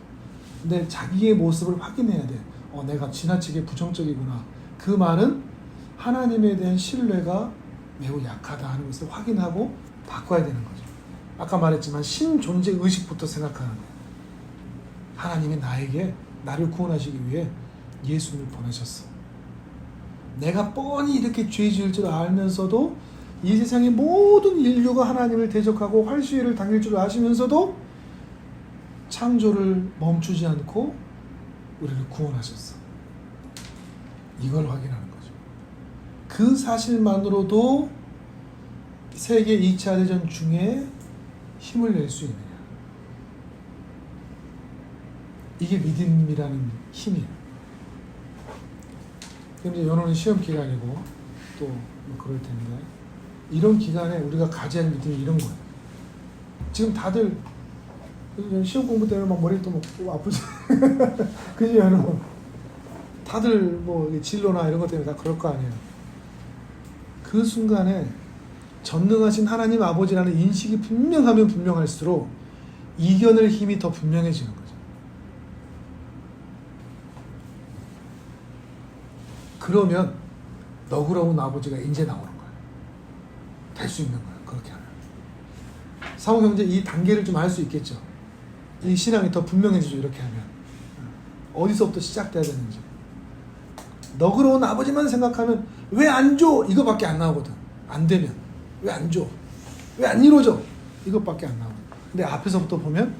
근데 자기의 모습을 확인해야 돼. 내가 지나치게 부정적이구나. 그 말은 하나님에 대한 신뢰가 매우 약하다 하는 것을 확인하고 바꿔야 되는 거죠. 아까 말했지만 신존재 의식부터 생각하는 거예요. 하나님이 나를 구원하시기 위해 예수님을 보내셨어. 내가 뻔히 이렇게 죄 지을 줄 알면서도 이 세상의 모든 인류가 하나님을 대적하고 활시위를 당길 줄 아시면서도 창조를 멈추지 않고 우리를 구원하셨어. 이걸 확인하는 거죠. 그 사실만으로도 세계 2차 대전 중에 힘을 낼 수 있느냐. 이게 믿음이라는 힘이에요. 그럼 이제 연호는 시험 기간이고 또 뭐 그럴 텐데 이런 기간에 우리가 가져야 할 믿음이 이런 거예요. 지금 다들 시험 공부 때문에 막 머리도 막 아프지. 그지 연호? 다들 뭐 진로나 이런 것 때문에 다 그럴 거 아니에요. 그 순간에 전능하신 하나님 아버지라는 인식이 분명하면 분명할수록 이겨낼 힘이 더 분명해지는 거죠. 그러면 너그러운 아버지가 이제 나오는 거예요. 될 수 있는 거예요. 그렇게 하면. 사모 형제 이 단계를 좀 알 수 있겠죠. 이 신앙이 더 분명해지죠. 이렇게 하면. 어디서부터 시작돼야 되는지. 너그러운 아버지만 생각하면 왜 안 줘? 이거밖에 안 나오거든. 안 되면. 왜 안 줘? 왜 안 이루어져? 이것밖에 안 나오거든. 근데 앞에서부터 보면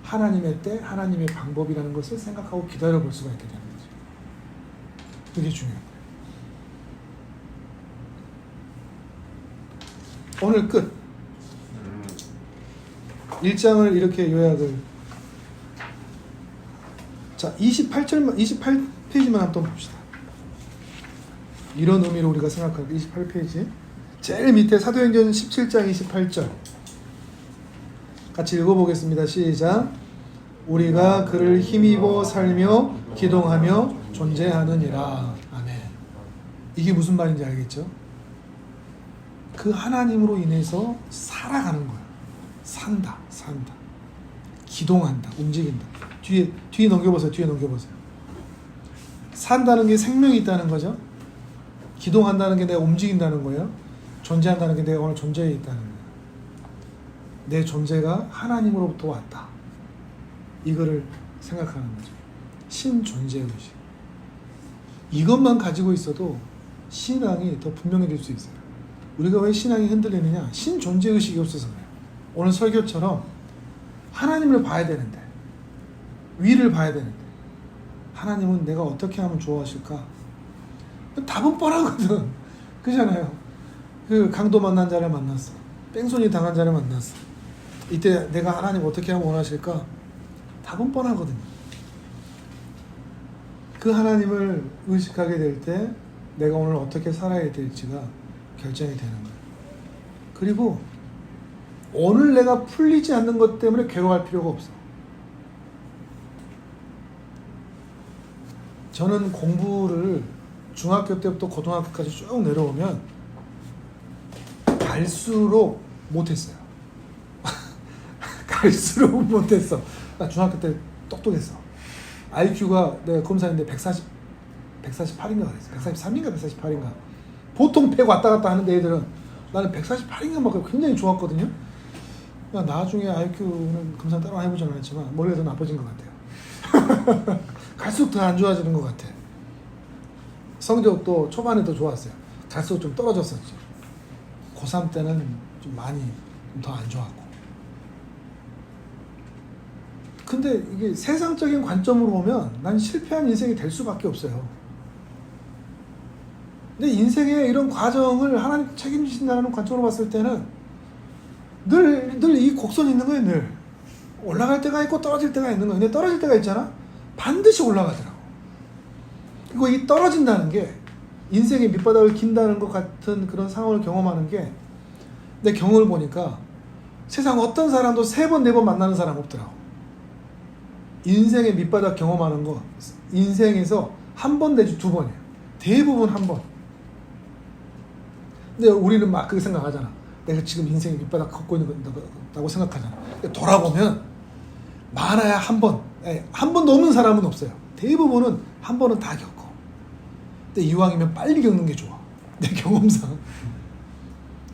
하나님의 때, 하나님의 방법이라는 것을 생각하고 기다려볼 수가 있게 되는 거죠. 그게 중요한 거예요. 오늘 끝. 1장을 이렇게 요약을. 자, 28페이지만 한번 봅시다. 이런 의미로 우리가 생각할 28페이지. 제일 밑에 사도행전 17장 28절. 같이 읽어보겠습니다. 시작. 우리가 그를 힘입어 살며 기동하며 존재하느니라. 아멘. 이게 무슨 말인지 알겠죠? 그 하나님으로 인해서 살아가는 거야. 산다. 기동한다. 움직인다. 뒤에 넘겨보세요. 뒤에 넘겨보세요. 산다는 게 생명이 있다는 거죠. 기동한다는 게 내가 움직인다는 거예요. 존재한다는 게 내가 오늘 존재해 있다는 거예요. 내 존재가 하나님으로부터 왔다. 이거를 생각하는 거죠. 신존재의식. 이것만 가지고 있어도 신앙이 더 분명해질 수 있어요. 우리가 왜 신앙이 흔들리느냐? 신존재의식이 없어서 그래요. 오늘 설교처럼 하나님을 봐야 되는데, 위를 봐야 되는데, 하나님은 내가 어떻게 하면 좋아하실까? 답은 뻔하거든. 그잖아요. 그 강도 만난 자를 만났어. 뺑소니 당한 자를 만났어. 이때 내가 하나님 어떻게 하면 원하실까? 답은 뻔하거든요. 그 하나님을 의식하게 될 때 내가 오늘 어떻게 살아야 될지가 결정이 되는 거예요. 그리고 오늘 내가 풀리지 않는 것 때문에 괴로워할 필요가 없어. 저는 공부를 중학교 때부터 고등학교까지 쭉 내려오면 갈수록 못했어요. 갈수록 못했어. 나 중학교 때 똑똑했어. IQ가 내가 검사했는데 148인가 그랬어. 143인가 148인가. 보통 100 왔다 갔다 하는데 애들은 나는 148인가 막 굉장히 좋았거든요. 나중에 IQ는 검사 따로 해보진 않았지만 머리가 더 나빠진 것 같아요. 갈수록 더 안 좋아지는 것 같아. 성적도 초반에 더 좋았어요. 갈수록 좀 떨어졌었죠. 고3 때는 좀 많이 더 안 좋았고. 근데 이게 세상적인 관점으로 보면 난 실패한 인생이 될 수밖에 없어요. 근데 인생의 이런 과정을 하나님 책임지신다는 관점으로 봤을 때는 늘 이 곡선이 있는 거예요. 늘 올라갈 때가 있고 떨어질 때가 있는 거예요. 근데 떨어질 때가 있잖아. 반드시 올라가더라고. 그리고 이 떨어진다는 게 인생의 밑바닥을 긴다는 것 같은 그런 상황을 경험하는 게 내 경험을 보니까 세상 어떤 사람도 3번, 4번 만나는 사람 없더라고. 인생의 밑바닥 경험하는 거 인생에서 1번 내지 2번이에요. 대부분 1번. 근데 우리는 막 그렇게 생각하잖아. 내가 지금 인생의 밑바닥 걷고 있는 거라고 생각하잖아. 근데 돌아보면 많아야 1번. 1번 넘는 사람은 없어요. 대부분은 1번은 다 겪어. 근데 이왕이면 빨리 겪는 게 좋아. 내 경험상.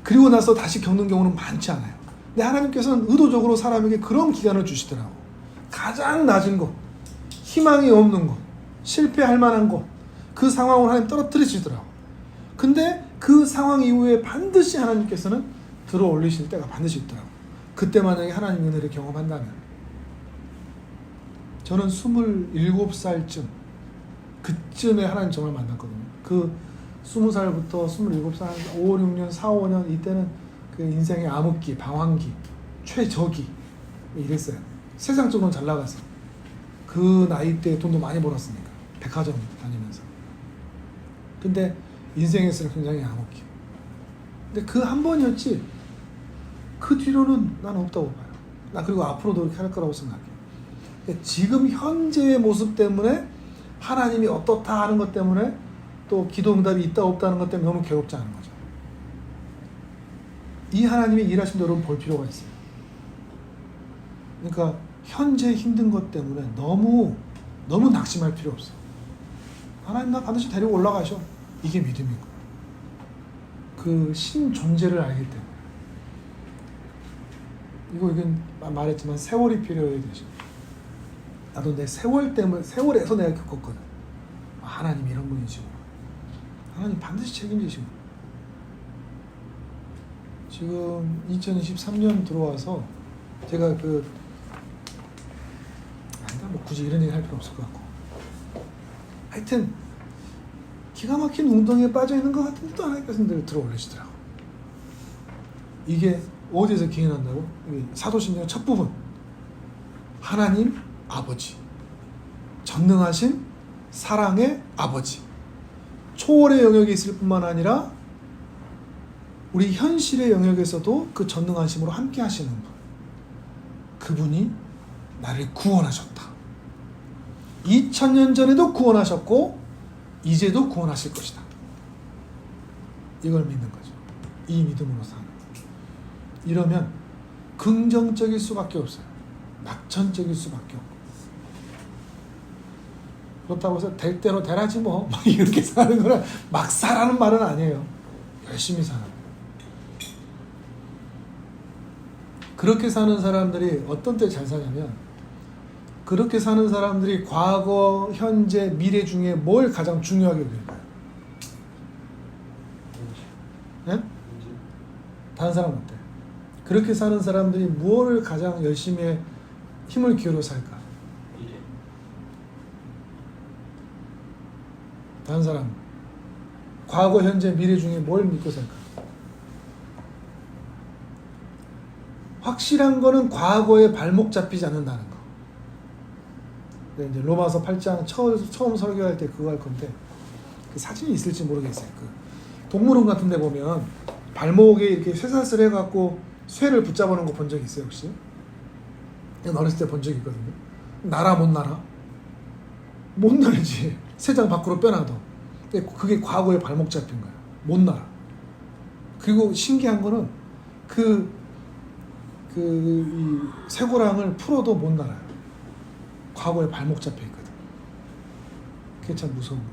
그리고 나서 다시 겪는 경우는 많지 않아요. 근데 하나님께서는 의도적으로 사람에게 그런 기간을 주시더라고. 가장 낮은 것, 희망이 없는 것, 실패할 만한 것, 그 상황을 하나님 떨어뜨리시더라고. 근데 그 상황 이후에 반드시 하나님께서는 들어 올리실 때가 반드시 있더라고. 그때 만약에 하나님 은혜를 경험한다면. 저는 27살쯤 그쯤에 하나님 정말 만났거든요. 그 20살부터 27살, 5, 6년, 4, 5년 이때는 그 인생의 암흑기, 방황기, 최저기 이랬어요. 세상적으로는 잘 나갔어. 그 나이 때 돈도 많이 벌었으니까. 백화점 다니면서. 근데 인생에서는 굉장히 암흑기. 근데 그 한 번이었지 그 뒤로는 나는 없다고 봐요. 나 그리고 앞으로도 그렇게 할 거라고 생각해. 지금 현재의 모습 때문에 하나님이 어떻다 하는 것 때문에 또 기도 응답이 있다 없다는 것 때문에 너무 괴롭지 않은 거죠. 이 하나님이 일하신 여러분 볼 필요가 있어요. 그러니까 현재 힘든 것 때문에 너무 낙심할 필요 없어요. 하나님 나 반드시 데리고 올라가셔. 이게 믿음인 거예요. 그 신 존재를 알기 때문에. 이건 말했지만 세월이 필요해야 되죠. 나도 내 세월 때문에, 세월에서 내가 겪었거든. 하나님 이런 분이시구나. 하나님 반드시 책임지시구나. 지금 2023년 들어와서 제가 아니다, 뭐 굳이 이런 얘기 할 필요 없을 것 같고. 하여튼 기가 막힌 웅덩이에 빠져 있는 것 같은데 또 하나님께서 들어 올리시더라고. 이게 어디에서 기인한다고? 사도신경 첫 부분. 하나님 아버지, 전능하신 사랑의 아버지, 초월의 영역에 있을 뿐만 아니라 우리 현실의 영역에서도 그 전능하심으로 함께 하시는 분. 그분이 나를 구원하셨다. 2000년 전에도 구원하셨고 이제도 구원하실 것이다. 이걸 믿는 거죠. 이 믿음으로 사는 거예요. 이러면 긍정적일 수밖에 없어요. 낙천적일 수밖에 없고. 그렇다고 해서 될 대로 되라지 뭐 이렇게 사는 거는 막 사라는 말은 아니에요. 열심히 사는 거예요. 그렇게 사는 사람들이 어떤 때 잘 사냐면, 그렇게 사는 사람들이 과거, 현재, 미래 중에 뭘 가장 중요하게 여길까요? 네? 다른 사람 어때? 그렇게 사는 사람들이 무엇을 가장 열심히 힘을 기울여 살까? 미래. 다른 사람 과거, 현재, 미래 중에 뭘 믿고 살까? 확실한 거는 과거에 발목 잡히지 않는다는 거. 근데 이제 로마서 8장 처음 설교할 때 그거 할 건데, 그 사진이 있을지 모르겠어요. 그 동물원 같은 데 보면 발목에 이렇게 쇠사슬 해갖고 쇠를 붙잡아놓은 거 본 적 있어요, 혹시? 내가 어렸을 때 본 적이 있거든요. 날아 못 날아? 못 날지. 쇠장 밖으로 빼놔도. 근데 그게 과거에 발목 잡힌 거야. 못 날아. 그리고 신기한 거는 이 쇠고랑을 풀어도 못 날아요. 과거에 발목 잡혀 있거든. 그게 참 무서운 거야.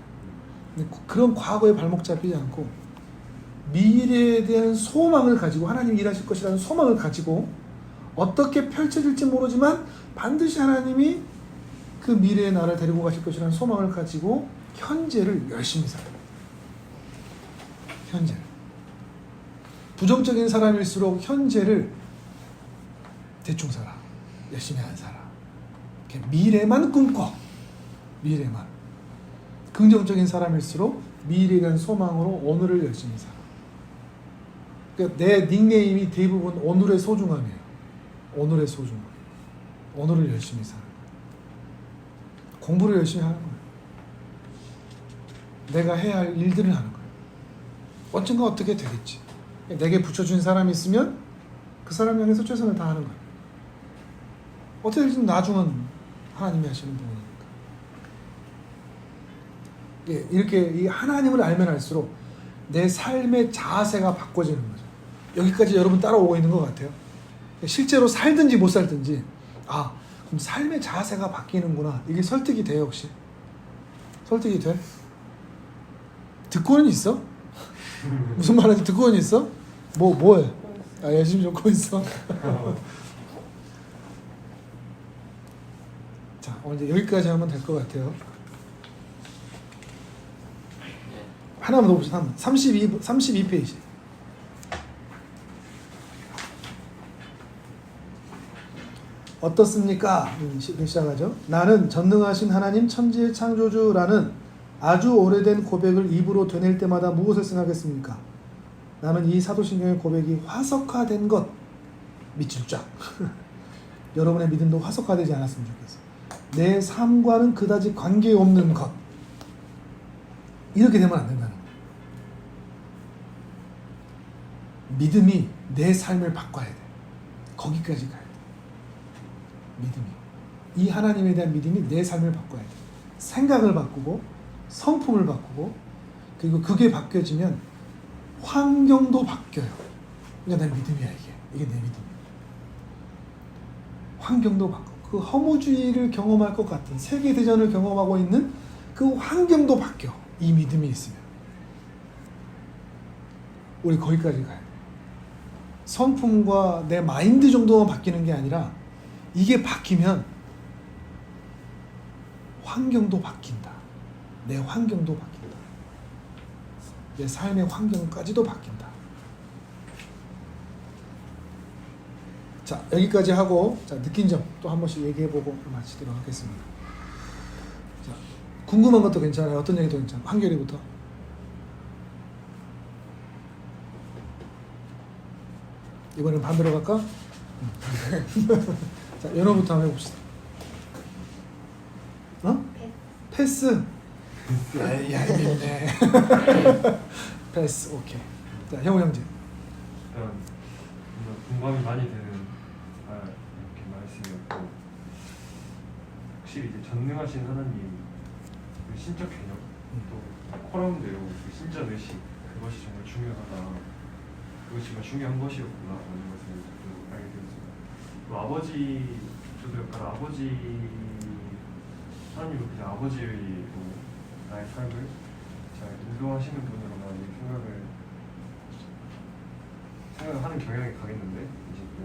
근데 그런 과거에 발목 잡히지 않고 미래에 대한 소망을 가지고, 하나님이 일하실 것이라는 소망을 가지고, 어떻게 펼쳐질지 모르지만 반드시 하나님이 그 미래의 나를 데리고 가실 것이라는 소망을 가지고 현재를 열심히 살아요. 현재를. 부정적인 사람일수록 현재를 대충 살아. 열심히 안 살아. 미래만 꿈꿔. 미래만. 긍정적인 사람일수록 미래에 대한 소망으로 오늘을 열심히 살아. 그러니까 내 닉네임이 대부분 오늘의 소중함이에요. 오늘의 소중함. 오늘을 열심히 살아. 공부를 열심히 하는 거예요. 내가 해야 할 일들을 하는 거예요. 언젠가 어떻게 되겠지. 내게 붙여준 사람이 있으면 그 사람 향해서 최선을 다하는 거예요. 어떻게 될지 나중은 하나님이 하시는 부분이니까. 이렇게 이 하나님을 알면 알수록 내 삶의 자세가 바꿔지는 거죠. 여기까지 여러분 따라오고 있는 것 같아요. 실제로 살든지 못 살든지, 그럼 삶의 자세가 바뀌는구나. 이게 설득이 돼요, 혹시? 설득이 돼? 듣고는 있어? 무슨 말인지 듣고는 있어? 뭐해? 열심히 적고 있어. 자, 오늘 이제 여기까지 하면 될 것 같아요. 하나만 더 봅시다. 32페이지. 어떻습니까? 시작하죠. 나는 전능하신 하나님 천지의 창조주라는 아주 오래된 고백을 입으로 되낼 때마다 무엇을 생각했습니까? 나는 이 사도신경의 고백이 화석화된 것, 밑줄 쫙. 여러분의 믿음도 화석화되지 않았으면 좋겠어요. 내 삶과는 그다지 관계없는 것. 이렇게 되면 안 된다는 거예요. 믿음이 내 삶을 바꿔야 돼. 거기까지 가야 돼. 믿음이. 이 하나님에 대한 믿음이 내 삶을 바꿔야 돼. 생각을 바꾸고, 성품을 바꾸고, 그리고 그게 바뀌어지면 환경도 바뀌어요. 그러니까 내 믿음이야, 이게. 이게 내 믿음이야. 환경도 바뀌고, 그 허무주의를 경험할 것 같은, 세계대전을 경험하고 있는 그 환경도 바뀌어. 이 믿음이 있으면. 우리 거기까지 가야 돼. 성품과 내 마인드 정도만 바뀌는 게 아니라 이게 바뀌면 환경도 바뀐다. 내 환경도 바뀐다. 내 삶의 환경까지도 바뀐다. 자, 여기까지 하고 자, 느낀 점 또 한 번씩 얘기해보고 마치도록 하겠습니다. 자, 궁금한 것도 괜찮아요. 어떤 얘기도 괜찮아요. 한결이부터. 이번엔 반대로 갈까? 자, 연어부터 한번 해봅시다. 어? 패스. 얄밉네. 패스. 오케이. 자, 형우 형제. 일단 뭔가 공감이 많이 되는 이렇게 말씀이었고, 확실히 이제 전능하신 하나님 그 신적 개념 또 코럼대로 그 신전 의식 그것이 정말 중요하다. 그것이 정말 중요한 것이었구나라는 것을 또 알게 되었습니다. 또 아버지 저도 약간 아버지 하나님은 그냥 아버지로 나의 삶을 잘 인도하시는 분으로 많이 생각하는 경향이 강했는데 이제 또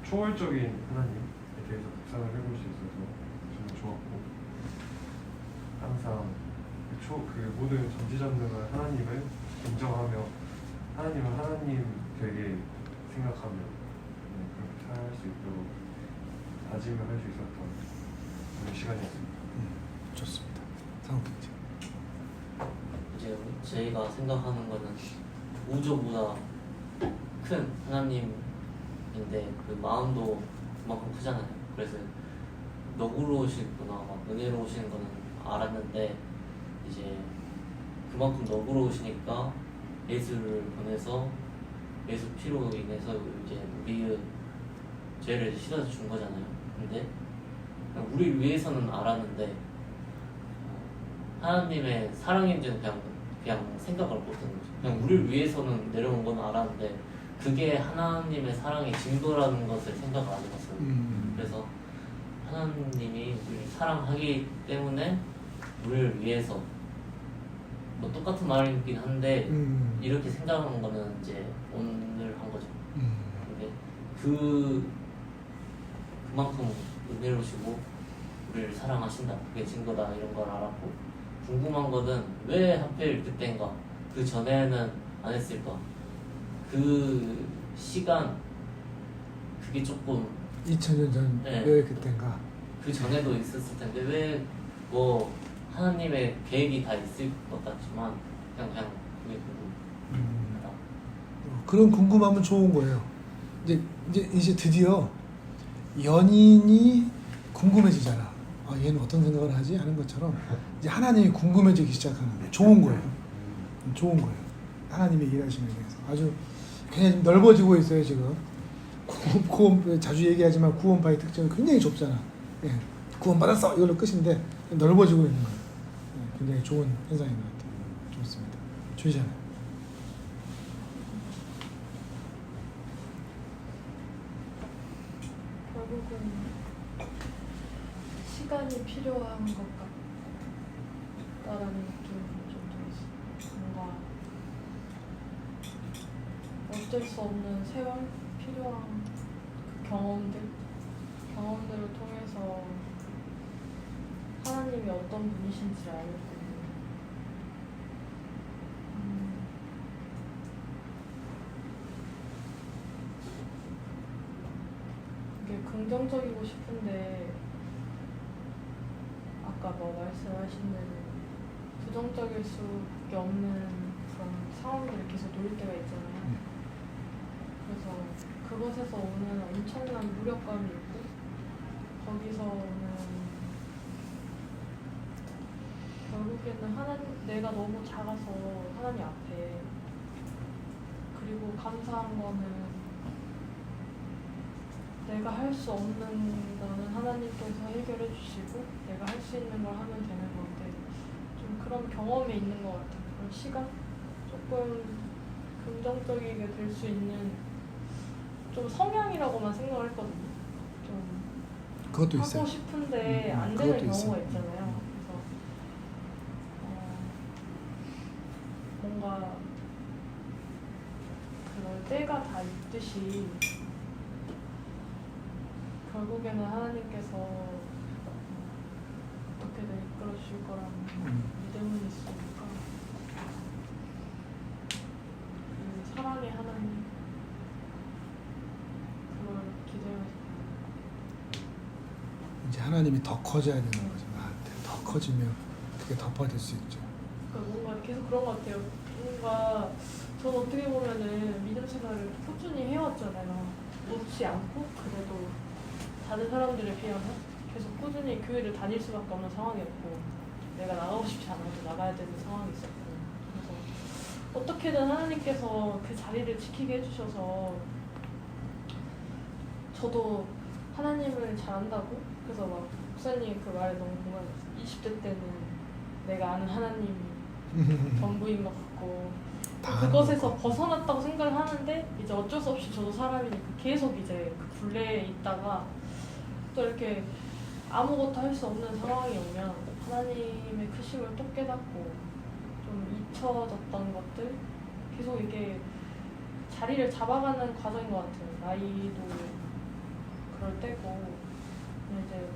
초월적인 하나님에 대해서 묵상을 해볼 수 있어서 정말 좋았고, 항상 그 모든 전지전능한 하나님을 인정하며 하나님을 하나님 되게 생각하며 그렇게 살 수 있도록 다짐을 할 수 있었던 그런 시간이었습니다. 좋습니다. 상욱형제. 이제 저희가 생각하는 거는 우주보다 큰 하나님인데 그 마음도 그만큼 크잖아요. 그래서 너그러우시구나, 막 은혜로우신 거는 알았는데 이제 그만큼 너그러우시니까 예수를 보내서 예수 피로 인해서 이제 우리의 죄를 씻어서 준 거잖아요. 근데 우리를 위해서는 알았는데 하나님의 사랑인지는 그냥 생각을 못한 거죠. 그냥 우리를 위해서는 내려온 건 알았는데 그게 하나님의 사랑의 증거라는 것을 생각을 안 해봤어요. 그래서 하나님이 우리를 사랑하기 때문에 우리를 위해서 뭐 똑같은 말이긴 한데 이렇게 생각하는 거는 이제 오늘 한 거죠. 근데 그만큼 은혜로우시고 우리를 사랑하신다, 그게 증거다 이런 걸 알았고, 궁금한 거는 왜 하필 그때인가, 그 전에는 안 했을까, 그 시간 그게 조금 2000년 전 네. 왜 그땐가? 그 전에도 있었을 텐데 왜 뭐 하나님의 계획이 다 있을 것 같지만 그냥 그게 궁금하다. 그런 궁금함은 좋은 거예요. 이제 드디어 연인이 궁금해지잖아. 아, 얘는 어떤 생각을 하지? 하는 것처럼 이제 하나님이 궁금해지기 시작하는 거예요. 좋은 거예요. 좋은 거예요. 하나님의 일하심에 대해서 아주 굉장히 좀 넓어지고 있어요 지금. 구원 자주 얘기하지만 구원파의 특징은 굉장히 좁잖아. 예, 구원 받았어 이걸로 끝인데 넓어지고 있는 거예요. 예, 굉장히 좋은 현상인 것 같아요. 좋습니다. 주의잖아요. 결국은 시간이 필요한 것 같다라는 느낌이 좀 들었어요. 뭔가 어쩔 수 없는 세월, 필요한 그 경험들을 통해서 하나님이 어떤 분이신지를 알겠거든요. 이게 긍정적이고 싶은데 아까 뭐 말씀하신 대로 부정적일 수밖에 없는 그런 상황들을 계속 놓일 때가 있잖아요. 그래서 그것에서 오는 엄청난 무력감이 있고 거기서 오는 결국에는 내가 너무 작아서 하나님 앞에, 그리고 감사한 거는 내가 할 수 없는 거는 하나님께서 해결해 주시고 내가 할 수 있는 걸 하면 되는 건데, 좀 그런 경험이 있는 것 같아요. 그런 시간? 조금 긍정적이게 될 수 있는 좀 성향이라고만 생각을 했거든요. 좀 그것도 하고 있어요. 싶은데 안 그것도 되는 있어요. 경우가 있잖아요. 그래서 뭔가 그럴 때가 다 있듯이 결국에는 하나님께서 어떻게든 이끌어 주실 거라는 믿음은 있으니까 그 사랑의 하나님 그걸 기대해서 이제 하나님이 더 커져야 되는 거죠. 나한테 더 커지면 그게 덮어질 수 있죠. 그러니까 뭔가 계속 그런 것 같아요. 뭔가 저는 어떻게 보면은 믿음 생활을 꾸준히 해왔잖아요. 놓지 않고 그래도 다른 사람들에 비하면 계속 꾸준히 교회를 다닐 수밖에 없는 상황이었고 내가 나가고 싶지 않아도 나가야 되는 상황이 있었고 그래서 어떻게든 하나님께서 그 자리를 지키게 해주셔서 저도 하나님을 잘 안다고 그래서 막 목사님 그 말에 너무 공감했어요. 20대 때는 내가 아는 하나님이 전부인 것 같고 다 그것에서 아는 것 벗어났다고 생각을 하는데 이제 어쩔 수 없이 저도 사람이니까 계속 이제 그 굴레에 있다가 또 이렇게 아무것도 할 수 없는 상황이 오면 하나님의 크심을 또 깨닫고 좀 잊혀졌던 것들 계속 이게 자리를 잡아가는 과정인 것 같아요. 나이도 그럴 때고 이제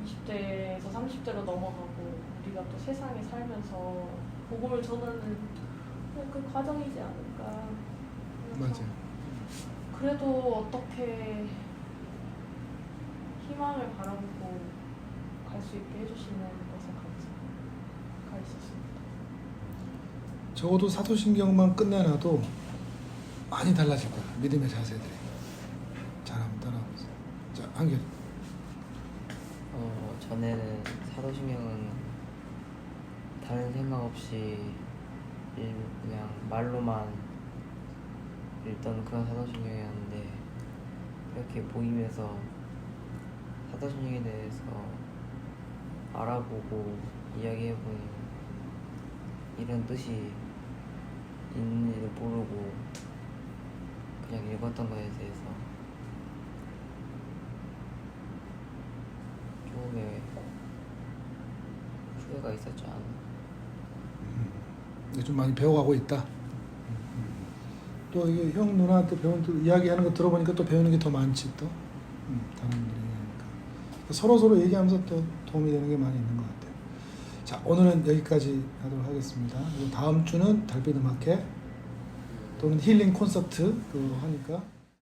20대에서 30대로 넘어가고 우리가 또 세상에 살면서 복음을 전하는 그 과정이지 않을까. 그래서 맞아요. 그래도 어떻게 희망을 바라보고 갈 수 있게 해주시는 것에 감사가 있었습니다. 적어도 사도신경만 끝내놔도 많이 달라질 거야. 믿음의 자세들이. 잘하면 따라오세요. 자, 한결. 전에는 사도신경은 다른 생각 없이 그냥 말로만 읽던 그런 사도신경이었는데 이렇게 모임에서 사도신경에 대해서 알아보고 이야기해보니 이런 뜻이 있는지도 모르고 그냥 읽었던 거에 대해서 조금의 후회가 있었지 않나. 근데 좀 많이 배워가고 있다. 또 이게 형 누나한테 배운 또 이야기하는 거 들어보니까 또 배우는 게 더 많지 또. 다른 분들이 얘기하니까 서로 얘기하면서 또 도움이 되는 게 많이 있는 것 같아요. 자, 오늘은 여기까지 하도록 하겠습니다. 그리고 다음 주는 달빛 음악회 또는 힐링 콘서트 그거 하니까